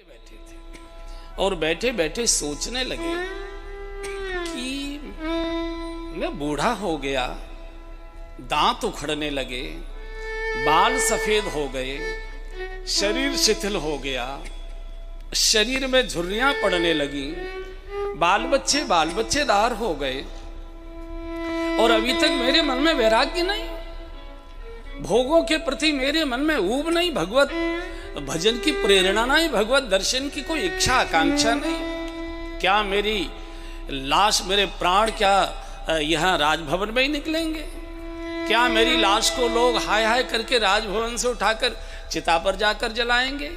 बैठे थे और बैठे बैठे सोचने लगे कि मैं बूढ़ा हो गया, दांत उखड़ने लगे, बाल सफेद हो गए, शरीर शिथिल हो गया, शरीर में झुर्रियां पड़ने लगी, बाल बच्चेदार हो गए और अभी तक मेरे मन में वैराग्य नहीं, भोगों के प्रति मेरे मन में ऊब नहीं, भगवत भजन की प्रेरणा नहीं, भगवत दर्शन की कोई इच्छा आकांक्षा नहीं। क्या मेरी लाश, मेरे प्राण क्या यहाँ राजभवन में ही निकलेंगे? क्या मेरी लाश को लोग हाय हाय करके राजभवन से उठाकर चिता पर जाकर जलाएंगे?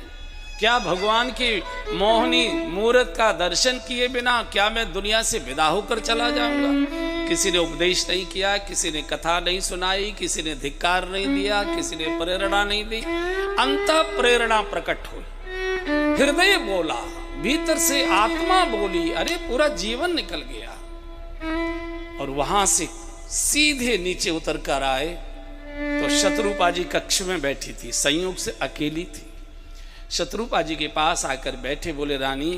क्या भगवान की मोहनी मूर्त का दर्शन किए बिना क्या मैं दुनिया से विदा होकर चला जाऊंगा? किसी ने उपदेश नहीं किया, किसी ने कथा नहीं सुनाई, किसी ने धिक्कार नहीं दिया, किसी ने प्रेरणा नहीं दी, अंत प्रेरणा प्रकट हुई, हृदय बोला, भीतर से आत्मा बोली, अरे पूरा जीवन निकल गया। और वहां से सीधे नीचे उतर कर आए तो शत्रुपा जी कक्ष में बैठी थी, संयोग से अकेली थी। शत्रुपा जी के पास आकर बैठे, बोले रानी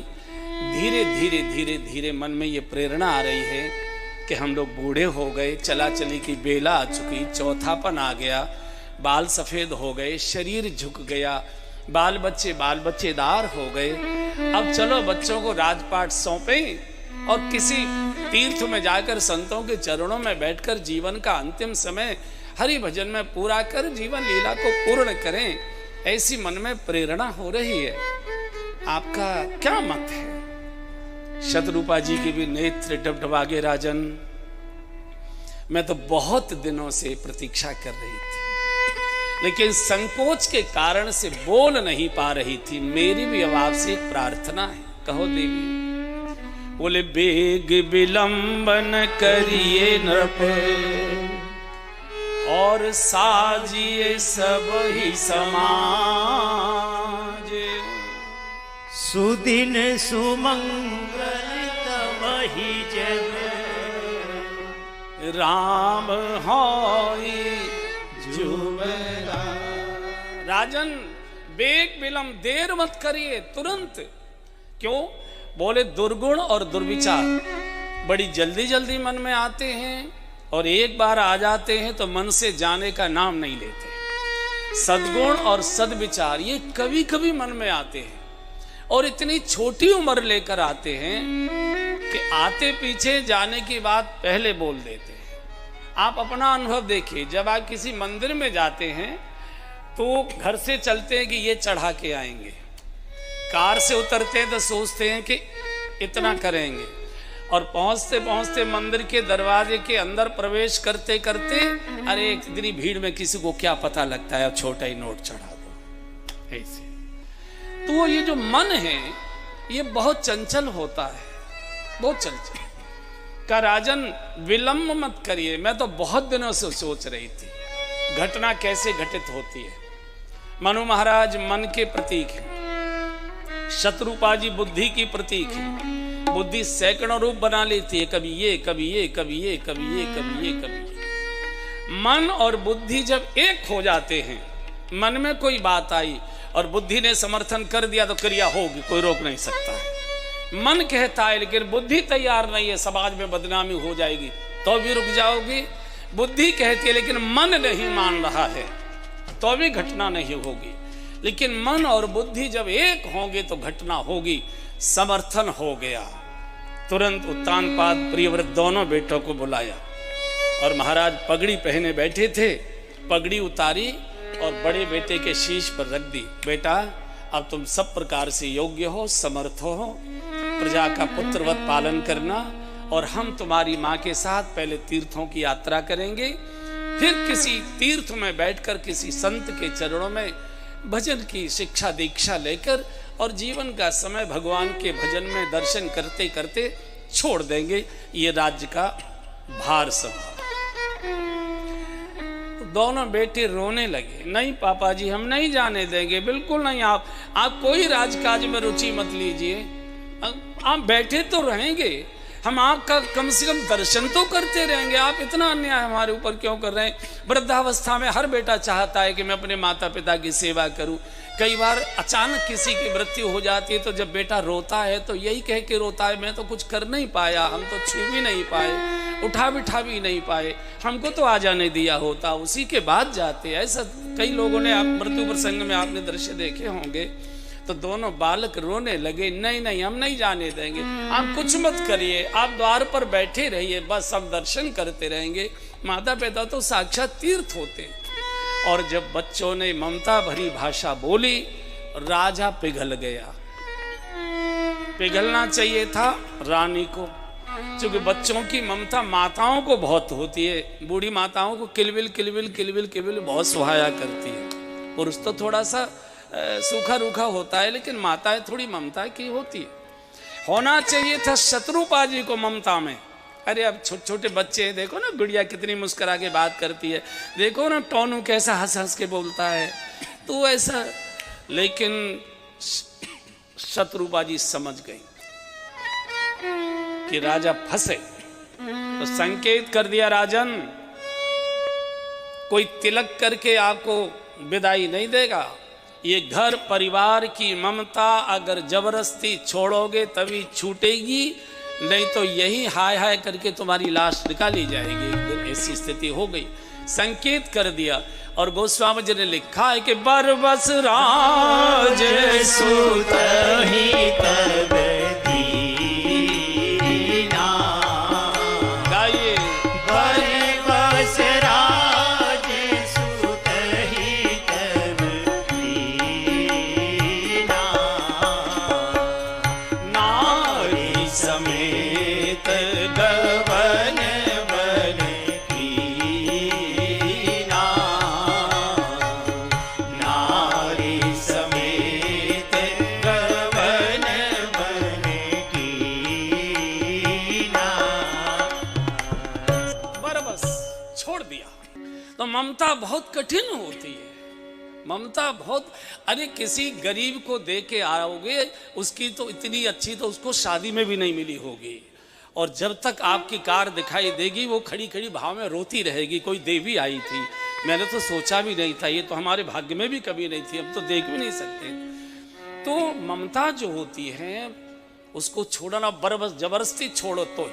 धीरे धीरे धीरे धीरे मन में ये प्रेरणा आ रही है कि हम लोग बूढ़े हो गए, चला चली की बेला आ चुकी, चौथापन आ गया, बाल सफेद हो गए, शरीर झुक गया, बाल बच्चेदार हो गए। अब चलो बच्चों को राजपाट सौंपे और किसी तीर्थ में जाकर संतों के चरणों में बैठकर जीवन का अंतिम समय हरि भजन में पूरा कर जीवन लीला को पूर्ण करें, ऐसी मन में प्रेरणा हो रही है। आपका क्या मत है? शत्रुपा जी के भी नेत्र डबडबागे, राजन मैं तो बहुत दिनों से प्रतीक्षा कर रही थी, लेकिन संकोच के कारण से बोल नहीं पा रही थी। मेरी भी अब आपसे एक प्रार्थना है, कहो देवी। बोले बेग विलंबन करिए नृप और साजिए सब ही समाज, सुदिन सुमंगल तमहि जग, राम होई जुबेरा। राजन बेग विलंब, देर मत करिए, तुरंत। क्यों? बोले दुर्गुण और दुर्विचार बड़ी जल्दी जल्दी मन में आते हैं और एक बार आ जाते हैं तो मन से जाने का नाम नहीं लेते। सद्गुण और सद्विचार ये कभी कभी मन में आते हैं और इतनी छोटी उम्र लेकर आते हैं कि आते पीछे जाने की बात पहले बोल देते हैं। आप अपना अनुभव देखिए, जब आप किसी मंदिर में जाते हैं तो घर से चलते हैं कि ये चढ़ा के आएंगे, कार से उतरते हैं तो सोचते हैं कि इतना करेंगे, और पहुंचते पहुंचते मंदिर के दरवाजे के अंदर प्रवेश करते करते अरे इतनी भीड़ में किसी को क्या पता लगता है, छोटा ही नोट चढ़ा दो, ऐसे। तो ये जो मन है ये बहुत चंचल होता है, बहुत चंचल। का राजन विलंब मत करिए, मैं तो बहुत दिनों से सोच रही थी घटना कैसे घटित होती है। मनु महाराज मन के प्रतीक है, शत्रुपा जी बुद्धि की प्रतीक है। बुद्धि सैकड़ों रूप बना लेती है, कभी ये कभी ये कभी ये कभी ये कभी ये कभी ये। मन और बुद्धि जब एक हो जाते हैं, मन में कोई बात आई और बुद्धि ने समर्थन कर दिया तो क्रिया होगी, कोई रोक नहीं सकता है। मन कहता है लेकिन बुद्धि तैयार नहीं है, समाज में बदनामी हो जाएगी तो भी रुक जाओगी। बुद्धि कहती है लेकिन मन नहीं मान रहा है तो भी घटना नहीं होगी। लेकिन मन और बुद्धि जब एक होंगे तो घटना होगी। समर्थन हो गया, तुरंत उत्तानपाद प्रियव्रत दोनों बेटों को बुलाया और महाराज पगड़ी पहने बैठे थे, पगड़ी उतारी और बड़े बेटे के शीश पर रख दी। बेटा अब तुम सब प्रकार से योग्य हो, समर्थ हो, प्रजा का पुत्रवत पालन करना, और हम तुम्हारी माँ के साथ पहले तीर्थों की यात्रा करेंगे, फिर किसी तीर्थ में बैठकर किसी संत के चरणों में भजन की शिक्षा दीक्षा लेकर और जीवन का समय भगवान के भजन में दर्शन करते करते छोड़ देंगे ये राज्य का भार संभाल। दोनों बेटे रोने लगे, नहीं पापा जी हम नहीं जाने देंगे, बिल्कुल नहीं। आप कोई राजकाज में रुचि मत लीजिए, आप बैठे तो रहेंगे, हम आपका कम से कम दर्शन तो करते रहेंगे, आप इतना अन्याय हमारे ऊपर क्यों कर रहे हैं? वृद्धावस्था में हर बेटा चाहता है कि मैं अपने माता पिता की सेवा करूं। कई बार अचानक किसी की मृत्यु हो जाती है तो जब बेटा रोता है तो यही कह के रोता है, मैं तो कुछ कर नहीं पाया, हम तो छू भी नहीं पाए, उठा बिठा भी नहीं पाए, हमको तो आ जाने दिया होता, उसी के बाद जाते। ऐसा कई लोगों ने, आप मृत्यु प्रसंग में आपने दृश्य देखे होंगे, तो दोनों बालक रोने लगे, नहीं नहीं हम नहीं जाने देंगे, आप कुछ मत करिए, आप द्वार पर बैठे रहिए, बस हम दर्शन करते रहेंगे। माता पिता तो साक्षात तीर्थ होते। और जब बच्चों ने ममता भरी भाषा बोली, राजा पिघल गया। पिघलना चाहिए था रानी को, क्योंकि बच्चों की ममता माताओं को बहुत होती है। बूढ़ी माताओं को किलबिल किलबिल किलबिल किलबिल बहुत सुहाया करती है। पुरुष तो थोड़ा सा सूखा रूखा होता है, लेकिन माताएं थोड़ी ममता की होती है। होना चाहिए था शत्रुपा जी को ममता में। अरे अब छोटे छोटे बच्चे हैं, देखो ना गुड़िया कितनी मुस्कुरा के बात करती है, देखो ना टोनू कैसा हंस हंस के बोलता है, तो ऐसा। लेकिन शत्रुपा जी समझ गई कि राजा फंसे, तो संकेत कर दिया, राजन कोई तिलक करके आपको विदाई नहीं देगा। ये घर परिवार की ममता अगर जबरदस्ती छोड़ोगे तभी छूटेगी, नहीं तो यही हाय हाय करके तुम्हारी लाश निकाली जाएगी। ऐसी स्थिति हो गई, संकेत कर दिया। और गोस्वामी जी ने लिखा है कि बरबस राज सुत ही तब दीना। गाइए, बरबस राज सुत ही तब दीना, नारी समेत गवन बन कीना, नारी समेत गवन बन कीना। बरबस छोड़ दिया। तो ममता बहुत कठिन होती है, ममता बहुत। अरे किसी गरीब को दे के आओगे, उसकी तो इतनी अच्छी तो उसको शादी में भी नहीं मिली होगी, और जब तक आपकी कार दिखाई देगी वो खड़ी खड़ी भाव में रोती रहेगी, कोई देवी आई थी, मैंने तो सोचा भी नहीं था, ये तो हमारे भाग्य में भी कभी नहीं थी, हम तो देख भी नहीं सकते। तो ममता जो होती है उसको छोड़ना, बरबस जबरदस्ती छोड़ो तो।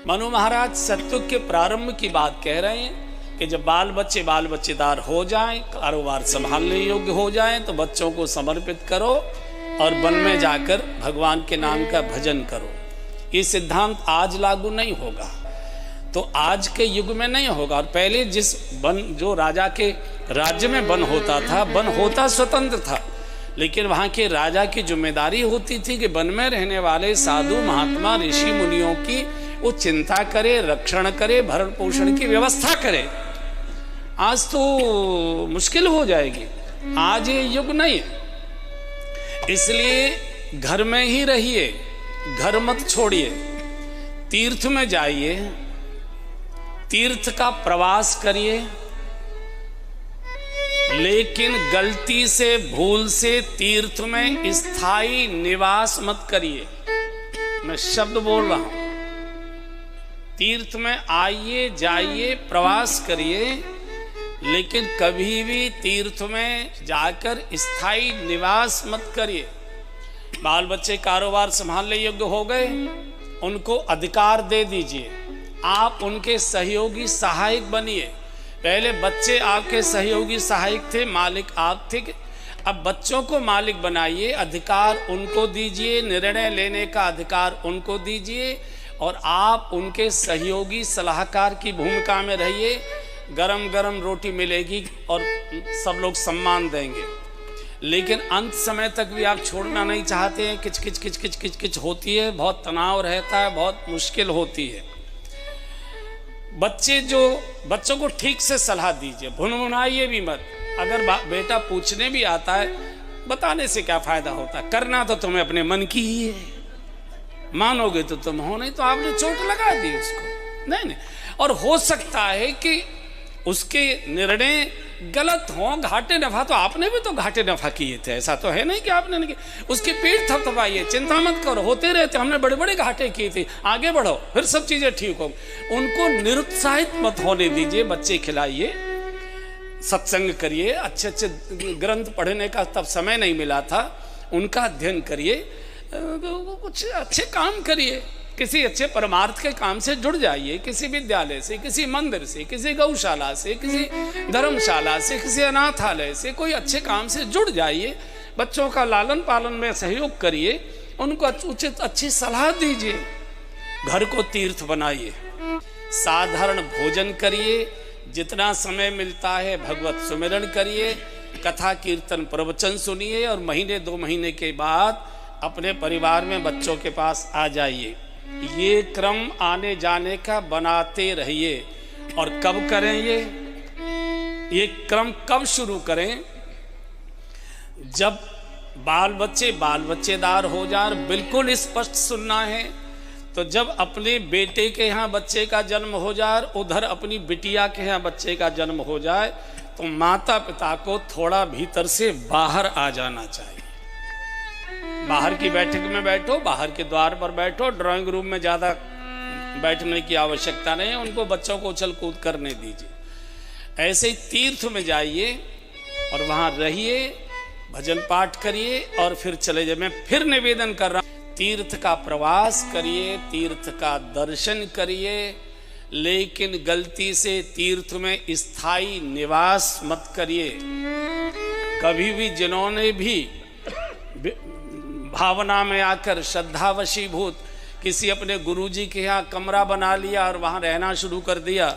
मनु महाराज सत्युग के प्रारंभ की बात कह रहे हैं कि जब बाल बच्चेदार हो जाएं, कारोबार संभालने योग्य हो जाएं, तो बच्चों को समर्पित करो और वन में जाकर भगवान के नाम का भजन करो। ये सिद्धांत आज लागू नहीं होगा, तो आज के युग में नहीं होगा। और पहले जिस वन, जो राजा के राज्य में वन होता था, वन होता स्वतंत्र था, लेकिन वहाँ के राजा की जिम्मेदारी होती थी कि वन में रहने वाले साधु महात्मा ऋषि मुनियों की वो चिंता करे, रक्षण करे, भरण पोषण की व्यवस्था करे। आज तो मुश्किल हो जाएगी, आज ये युग नहीं है। इसलिए घर में ही रहिए, घर मत छोड़िए, तीर्थ में जाइए, तीर्थ का प्रवास करिए, लेकिन गलती से भूल से तीर्थ में स्थायी निवास मत करिए। मैं शब्द बोल रहा हूं, तीर्थ में आइए जाइए प्रवास करिए, लेकिन कभी भी तीर्थ में जाकर स्थायी निवास मत करिए। बाल बच्चे कारोबार संभालने योग्य हो गए, उनको अधिकार दे दीजिए, आप उनके सहयोगी सहायक बनिए। पहले बच्चे आपके सहयोगी सहायक थे, मालिक आप थे, अब बच्चों को मालिक बनाइए, अधिकार उनको दीजिए, निर्णय लेने का अधिकार उनको दीजिए, और आप उनके सहयोगी सलाहकार की भूमिका में रहिए। गरम गरम रोटी मिलेगी और सब लोग सम्मान देंगे, लेकिन अंत समय तक भी आप छोड़ना नहीं चाहते हैं, किच किच किच किच किच किच होती है, बहुत तनाव रहता है, बहुत मुश्किल होती है। बच्चों को ठीक से सलाह दीजिए, भुनभुनाइए भी मत। अगर बेटा पूछने भी आता है, बताने से क्या फायदा होता है, करना तो तुम्हें अपने मन की ही है, मानोगे तो तुम हो, नहीं तो आपने चोट लगा दी उसको। नहीं। और हो सकता है कि उसके निर्णय गलत हो, घाटे नफा, तो आपने भी तो घाटे नफा किए थे, ऐसा तो है नहीं कि आपने नहीं किया। उसकी पीठ थपथपाइए, चिंता मत करो, होते रहते, हमने बड़े बड़े घाटे किए थे, आगे बढ़ो, फिर सब चीजें ठीक हो। उनको निरुत्साहित मत होने दीजिए, बच्चे खिलाइए, सत्संग करिए, अच्छे अच्छे ग्रंथ पढ़ने का तब समय नहीं मिला था, उनका अध्ययन करिए, कुछ अच्छे काम करिए, किसी अच्छे परमार्थ के काम से जुड़ जाइए, किसी विद्यालय से, किसी मंदिर से, किसी गौशाला से, किसी धर्मशाला से, किसी अनाथालय से, कोई अच्छे काम से जुड़ जाइए, बच्चों का लालन पालन में सहयोग करिए, उनको उचित अच्छी सलाह दीजिए, घर को तीर्थ बनाइए, साधारण भोजन करिए, जितना समय मिलता है भगवत सुमिरन करिए, कथा कीर्तन प्रवचन सुनिए, और महीने 2 महीने के बाद अपने परिवार में बच्चों के पास आ जाइए। ये क्रम आने जाने का बनाते रहिए। और कब करें ये क्रम कब शुरू करें? जब बाल बच्चेदार हो जाए, बिल्कुल स्पष्ट सुनना है। तो जब अपने बेटे के यहाँ बच्चे का जन्म हो जाए, उधर अपनी बिटिया के यहाँ बच्चे का जन्म हो जाए, तो माता पिता को थोड़ा भीतर से बाहर आ जाना चाहिए। बाहर की बैठक में बैठो, बाहर के द्वार पर बैठो, ड्राइंग रूम में ज़्यादा बैठने की आवश्यकता नहीं है, उनको बच्चों को उछल कूद करने दीजिए। ऐसे ही तीर्थ में जाइए और वहाँ रहिए, भजन पाठ करिए और फिर चले जाइए। मैं फिर निवेदन कर रहा हूँ, तीर्थ का प्रवास करिए, तीर्थ का दर्शन करिए, लेकिन गलती से तीर्थ में स्थायी निवास मत करिए। कभी भी जिन्होंने भी भावना में आकर श्रद्धावशीभूत किसी अपने गुरुजी के यहाँ कमरा बना लिया और वहाँ रहना शुरू कर दिया,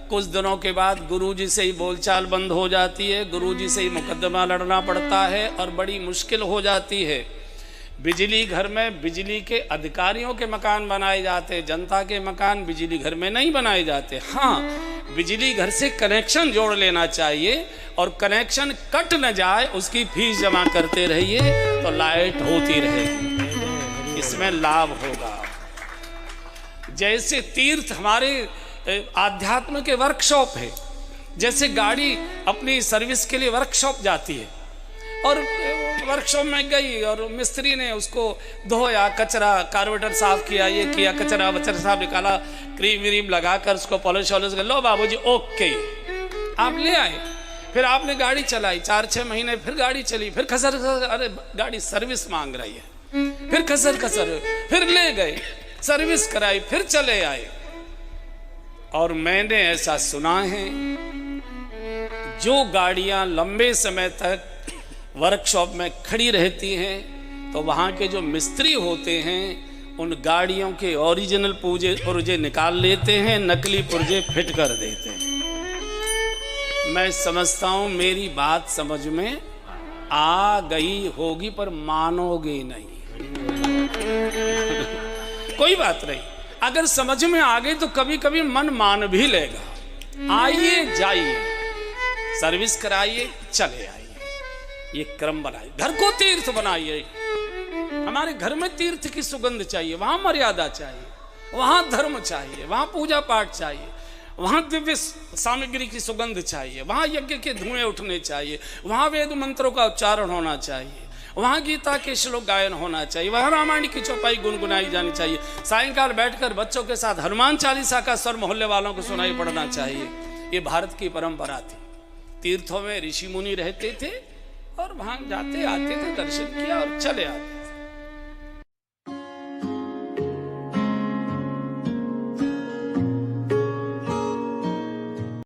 कुछ दिनों के बाद गुरुजी से ही बोलचाल बंद हो जाती है, गुरुजी से ही मुकदमा लड़ना पड़ता है और बड़ी मुश्किल हो जाती है। बिजली घर में बिजली के अधिकारियों के मकान बनाए जाते, जनता के मकान बिजली घर में नहीं बनाए जाते। हाँ, बिजली घर से कनेक्शन जोड़ लेना चाहिए और कनेक्शन कट न जाए, उसकी फीस जमा करते रहिए तो लाइट होती रहेगी, इसमें लाभ होगा। जैसे तीर्थ हमारे आध्यात्म के वर्कशॉप है, जैसे गाड़ी अपनी सर्विस के लिए वर्कशॉप जाती है और वर्कशॉप में गई और मिस्त्री ने उसको धोया, कचरा कार्बोरेटर साफ किया, ये किया, कचरा वचरा साफ निकाला, क्रीम व्रीम लगाकर उसको पॉलिश वॉलिश कर लो बाबूजी ओके, आप ले आए। फिर आपने गाड़ी चलाई 4-6 महीने, फिर गाड़ी चली, फिर खसर खसर, अरे गाड़ी सर्विस मांग रही है, फिर खसर खसर, फिर ले गए, सर्विस कराई, फिर चले आए। और मैंने ऐसा सुना है, जो गाड़ियां लंबे समय तक वर्कशॉप में खड़ी रहती हैं, तो वहाँ के जो मिस्त्री होते हैं उन गाड़ियों के ओरिजिनल पुर्जे निकाल लेते हैं, नकली पुर्जे फिट कर देते हैं। मैं समझता हूँ मेरी बात समझ में आ गई होगी, पर मानोगे नहीं। कोई बात नहीं, अगर समझ में आ गई तो कभी कभी मन मान भी लेगा। आइए जाइए, सर्विस कराइए, चले आइए, ये क्रम बनाइए, घर को तीर्थ बनाइए। हमारे घर में तीर्थ की सुगंध चाहिए, वहां मर्यादा चाहिए, वहां धर्म चाहिए, वहां पूजा पाठ चाहिए, वहां दिव्य सामग्री की सुगंध चाहिए, वहां यज्ञ के धुएं उठने चाहिए, वहां वेद मंत्रों का उच्चारण होना चाहिए, वहां गीता के श्लोक गायन होना चाहिए, वहां रामायण की चौपाई गुनगुनाई जानी चाहिए, सायंकाल बैठकर बच्चों के साथ हनुमान चालीसा का स्वर मोहल्ले वालों को सुनाई पड़ना चाहिए। ये भारत की परंपरा थी। तीर्थों में ऋषि मुनि रहते थे और वहां जाते आते थे, दर्शन किया और चले आते।